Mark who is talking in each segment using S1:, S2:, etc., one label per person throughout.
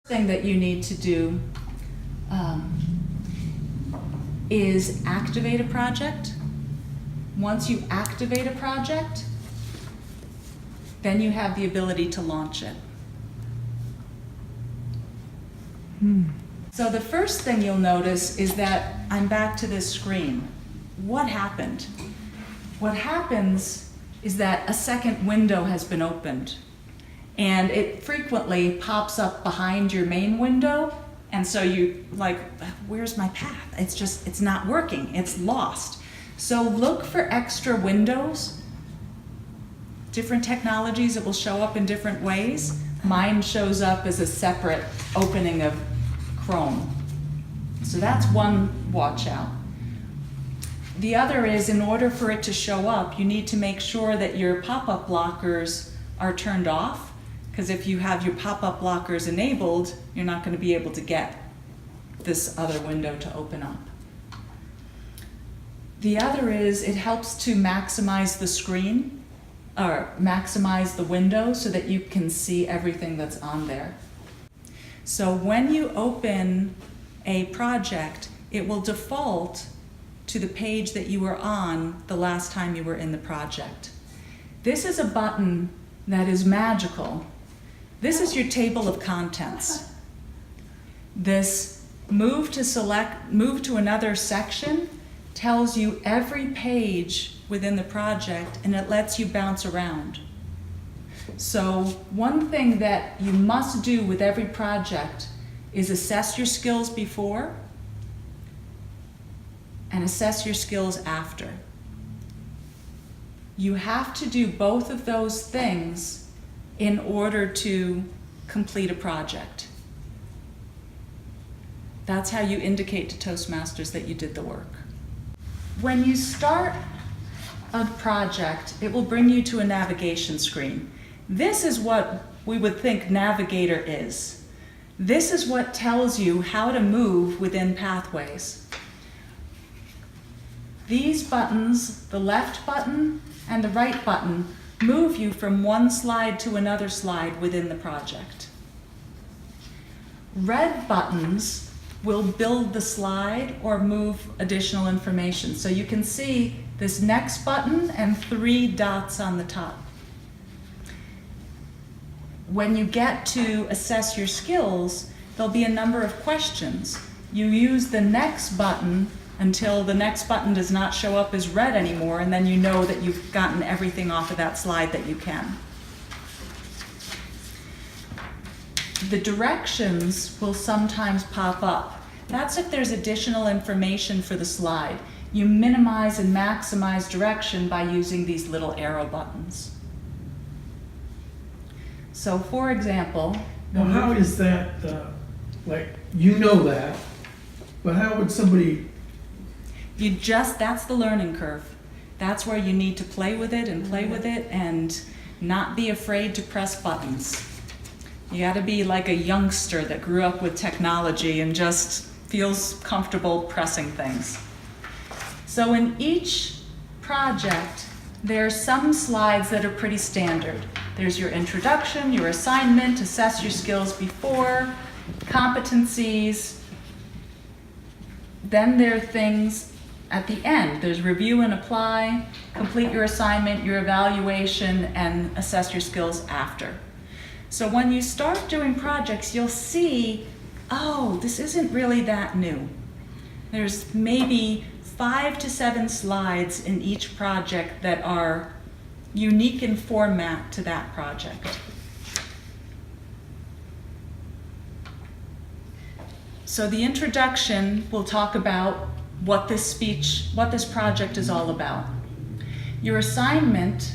S1: Thing that you need to do is activate a project. Once you activate a project, then you have the ability to launch it. So the first thing you'll notice is that I'm back to this screen. What happened? What happens is that a second window has been opened, and it frequently pops up behind your main window, and so you like, where's my path? It's not working, it's lost. So look for extra windows. Different technologies, it will show up in different ways. Mine shows up as a separate opening of Chrome. So that's one watch out. The other is, in order for it to show up, you need to make sure that your pop-up blockers are turned off, because if you have your pop-up blockers enabled, you're not going to be able to get this other window to open up. The other is, it helps to maximize the screen, or maximize the window so that you can see everything that's on there. So when you open a project, it will default to the page that you were on the last time you were in the project. This is a button that is magical. This is your table of contents. This move to another section tells you every page within the project, and it lets you bounce around. So one thing that you must do with every project is assess your skills before and assess your skills after. You have to do both of those things in order to complete a project. That's how you indicate to Toastmasters that you did the work. When you start a project, it will bring you to a navigation screen. This is what we would think Navigator is. This is what tells you how to move within pathways. These buttons, the left button and the right button, move you from one slide to another slide within the project. Red buttons will build the slide or move additional information. So you can see this next button and 3 dots on the top. When you get to assess your skills, there'll be a number of questions. You use the next button until the next button does not show up as red anymore, and then you know that you've gotten everything off of that slide that you can. The directions will sometimes pop up. That's if there's additional information for the slide. You minimize and maximize direction by using these little arrow buttons. So for example,
S2: Now, how is that, like, you know that, but how would somebody,
S1: that's the learning curve. That's where you need to play with it and not be afraid to press buttons. You gotta be like a youngster that grew up with technology and just feels comfortable pressing things. So in each project, there are some slides that are pretty standard. There's your introduction, your assignment, assess your skills before, competencies. Then there are things at the end. There's review and apply, complete your assignment, your evaluation, and assess your skills after. So when you start doing projects, you'll see, oh, this isn't really that new. There's maybe 5 to 7 slides in each project that are unique in format to that project. So the introduction will talk about what this project is all about. Your assignment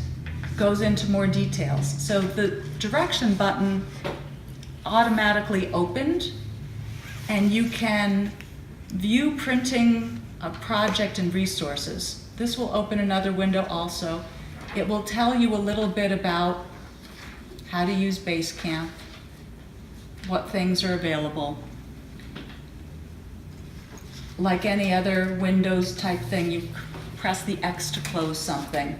S1: goes into more details. So the direction button automatically opened, and you can view printing a project and resources. This will open another window also. It will tell you a little bit about how to use Basecamp, what things are available. Like any other Windows type thing, you press the X to close something.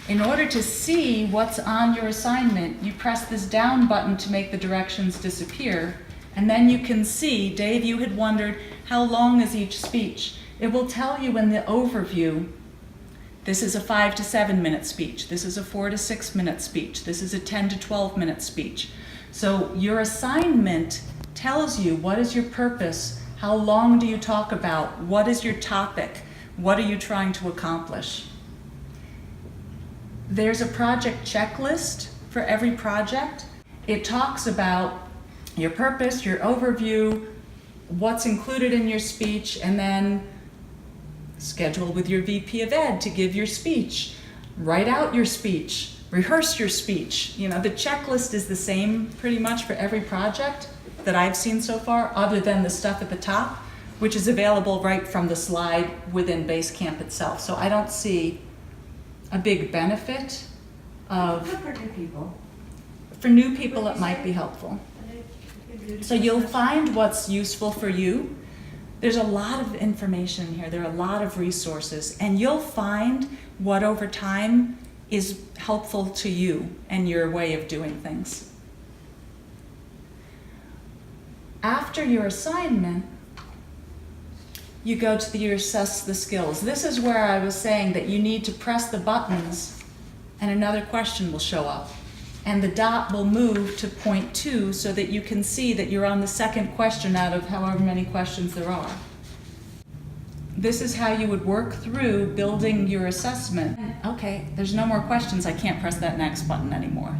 S1: In order to see what's on your assignment, you press this down button to make the directions disappear, And then you can see, Dave, you had wondered, how long is each speech? It will tell you in the overview, this is a 5 to 7 minute speech, this is a 4 to 6 minute speech, this is a 10 to 12 minute speech. So your assignment tells you what is your purpose, how long do you talk about, what is your topic, what are you trying to accomplish. There's a project checklist for every project. It talks about your purpose, your overview, what's included in your speech, and then schedule with your VP of Ed to give your speech, write out your speech, rehearse your speech. You know, the checklist is the same pretty much for every project that I've seen so far, other than the stuff at the top, which is available right from the slide within Basecamp itself. So I don't see a big benefit of,
S3: For new people.
S1: for new people it might be helpful. So you'll find what's useful for you. There's a lot of information here, there are a lot of resources, and you'll find what over time is helpful to you and your way of doing things. After your assignment, you go to your assess the skills. This is where I was saying that you need to press the buttons and another question will show up. And the dot will move to point 2 so that you can see that you're on the second question out of however many questions there are. This is how you would work through building your assessment. Okay, there's no more questions. I can't press that next button anymore.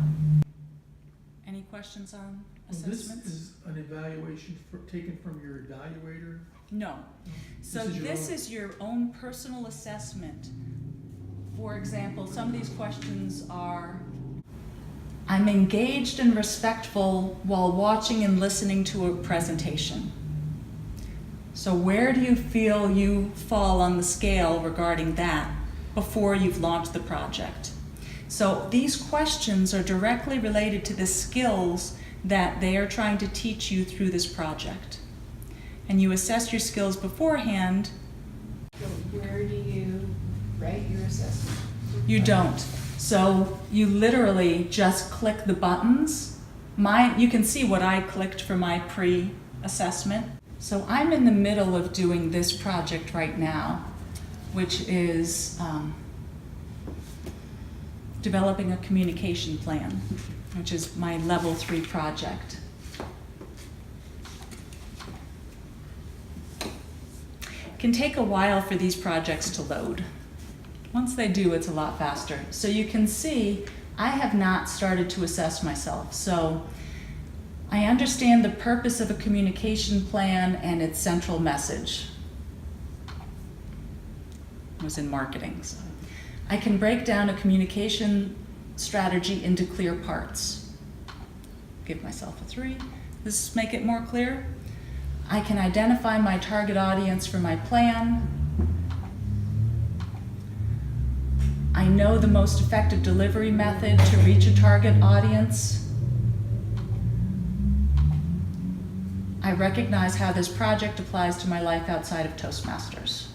S1: Any questions on assessments?
S2: This is an evaluation taken from your evaluator?
S1: No. So this is your own personal assessment. For example, some of these questions are, I'm engaged and respectful while watching and listening to a presentation. So where do you feel you fall on the scale regarding that before you've launched the project? So these questions are directly related to the skills that they are trying to teach you through this project. And you assess your skills beforehand.
S3: So where do you write your assessment?
S1: You don't. So you literally just click the buttons. You can see what I clicked for my pre-assessment. So I'm in the middle of doing this project right now, which is developing a communication plan, which is my level 3 project. It can take a while for these projects to load. Once they do, it's a lot faster. So you can see I have not started to assess myself. So I understand the purpose of a communication plan and its central message. It was in marketing. So I can break down a communication strategy into clear parts. Give myself a 3. Does this make it more clear? I can identify my target audience for my plan. I know the most effective delivery method to reach a target audience. I recognize how this project applies to my life outside of Toastmasters.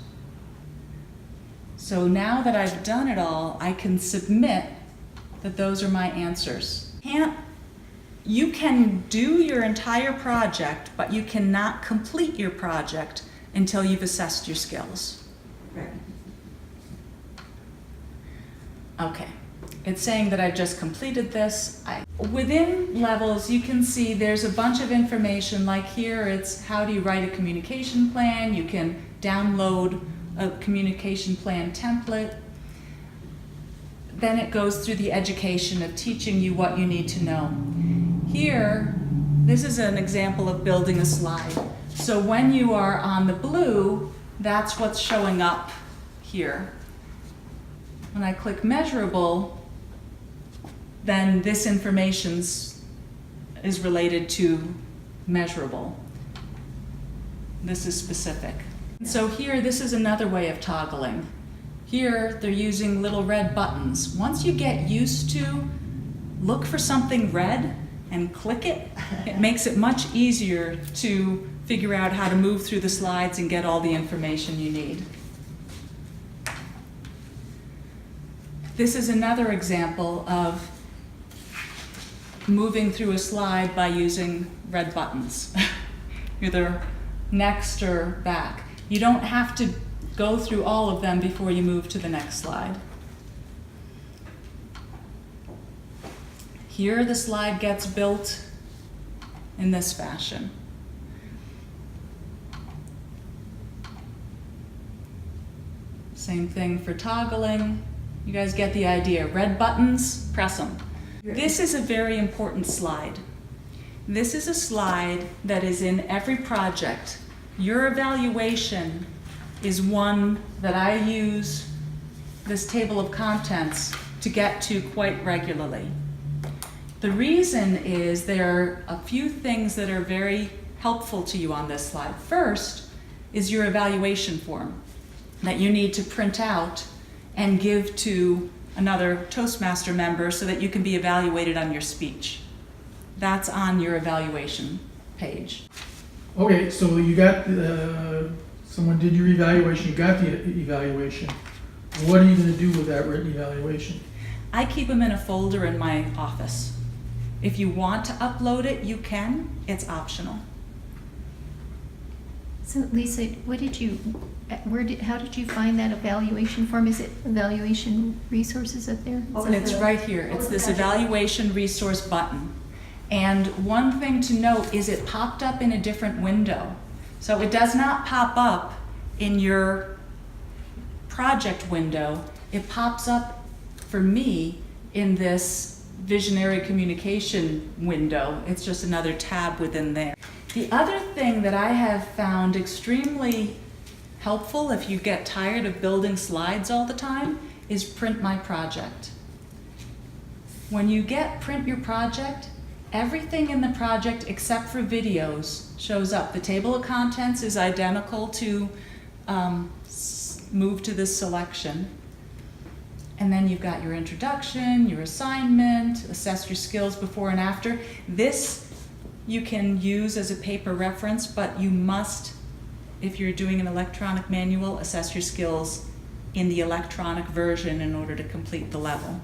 S1: So now that I've done it all, I can submit that those are my answers. You can do your entire project, but you cannot complete your project until you've assessed your skills.
S3: Right.
S1: Okay, it's saying that I've just completed this. Within levels, you can see there's a bunch of information, like here it's how do you write a communication plan. You can download a communication plan template. Then it goes through the education of teaching you what you need to know. Here, this is an example of building a slide. So when you are on the blue, that's what's showing up here. When I click measurable, then this information is related to measurable. This is specific. So here, this is another way of toggling. Here, they're using little red buttons. Once you get used to look for something red and click it, it makes it much easier to figure out how to move through the slides and get all the information you need. This is another example of moving through a slide by using red buttons, either next or back. You don't have to go through all of them before you move to the next slide. Here the slide gets built in this fashion. Same thing for toggling. You guys get the idea. Red buttons, press them. This is a very important slide. This is a slide that is in every project. Your evaluation is one that I use this table of contents to get to quite regularly. The reason is there are a few things that are very helpful to you on this slide. First is your evaluation form that you need to print out and give to another Toastmaster member so that you can be evaluated on your speech. That's on your evaluation page.
S2: Okay, so you got, someone did your evaluation, you got the evaluation. What are you gonna do with that written evaluation?
S1: I keep them in a folder in my office. If you want to upload it, you can. It's optional.
S4: So Lisa, how did you find that evaluation form? Is it evaluation resources up there?
S1: And it's right here. It's this evaluation resource button. And one thing to note is it popped up in a different window. So it does not pop up in your project window. It pops up for me in this visionary communication window. It's just another tab within there. The other thing that I have found extremely helpful if you get tired of building slides all the time is Print My Project. When you get Print Your Project, everything in the project except for videos shows up. The table of contents is identical to move to this selection. And then you've got your introduction, your assignment, assess your skills before and after. This you can use as a paper reference, but you must, if you're doing an electronic manual, assess your skills in the electronic version in order to complete the level.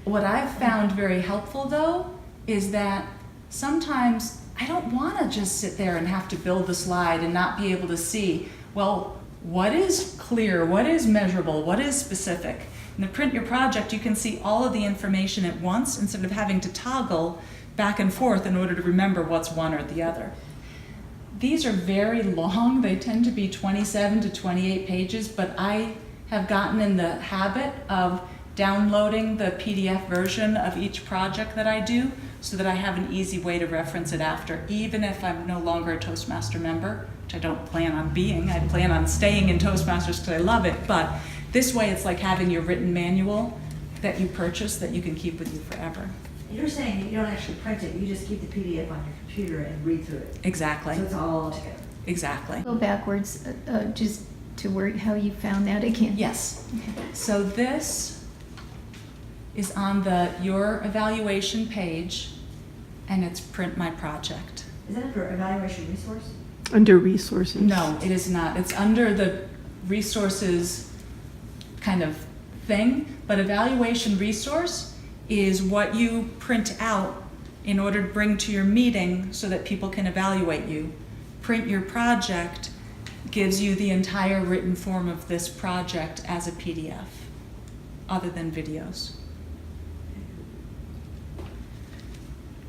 S1: What I've found very helpful though is that sometimes I don't want to just sit there and have to build the slide and not be able to see, well, what is clear, what is measurable, what is specific. In the Print Your Project, you can see all of the information at once instead of having to toggle back and forth in order to remember what's one or the other. These are very long. They tend to be 27 to 28 pages, but I have gotten in the habit of downloading the PDF version of each project that I do so that I have an easy way to reference it after, even if I'm no longer a Toastmaster member, which I don't plan on being. I plan on staying in Toastmasters because I love it, but this way it's like having your written manual that you purchase that you can keep with you forever.
S5: You're saying that you don't actually print it, you just keep the PDF on your computer and read through it.
S1: Exactly.
S5: So it's all together.
S1: Exactly.
S4: Go backwards, just to how you found that again.
S1: Yes.
S4: Okay.
S1: So this is on your evaluation page, and it's Print My Project.
S5: Is that for evaluation resource?
S6: Under resources.
S1: No, it is not. It's under the resources kind of thing, but evaluation resource is what you print out in order to bring to your meeting so that people can evaluate you. Print Your Project gives you the entire written form of this project as a PDF, other than videos.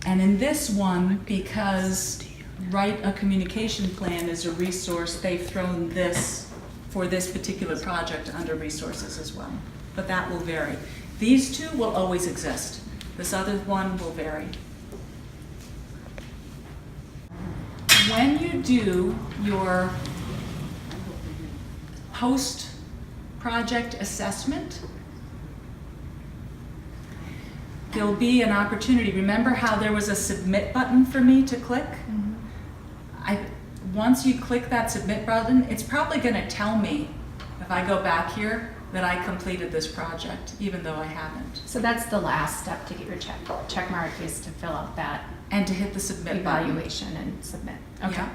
S1: And in this one, because Write a Communication Plan is a resource, they've thrown this for this particular project under resources as well. But that will vary. These two will always exist. This other one will vary. When you do your post-project assessment, there'll be an opportunity. Remember how there was a submit button for me to click? Once you click that submit button, it's probably going to tell me, if I go back here, that I completed this project, even though I haven't.
S3: So that's the last step to get your check mark is to fill out that
S1: And to hit the submit button.
S3: evaluation and submit. Okay.
S1: Yeah.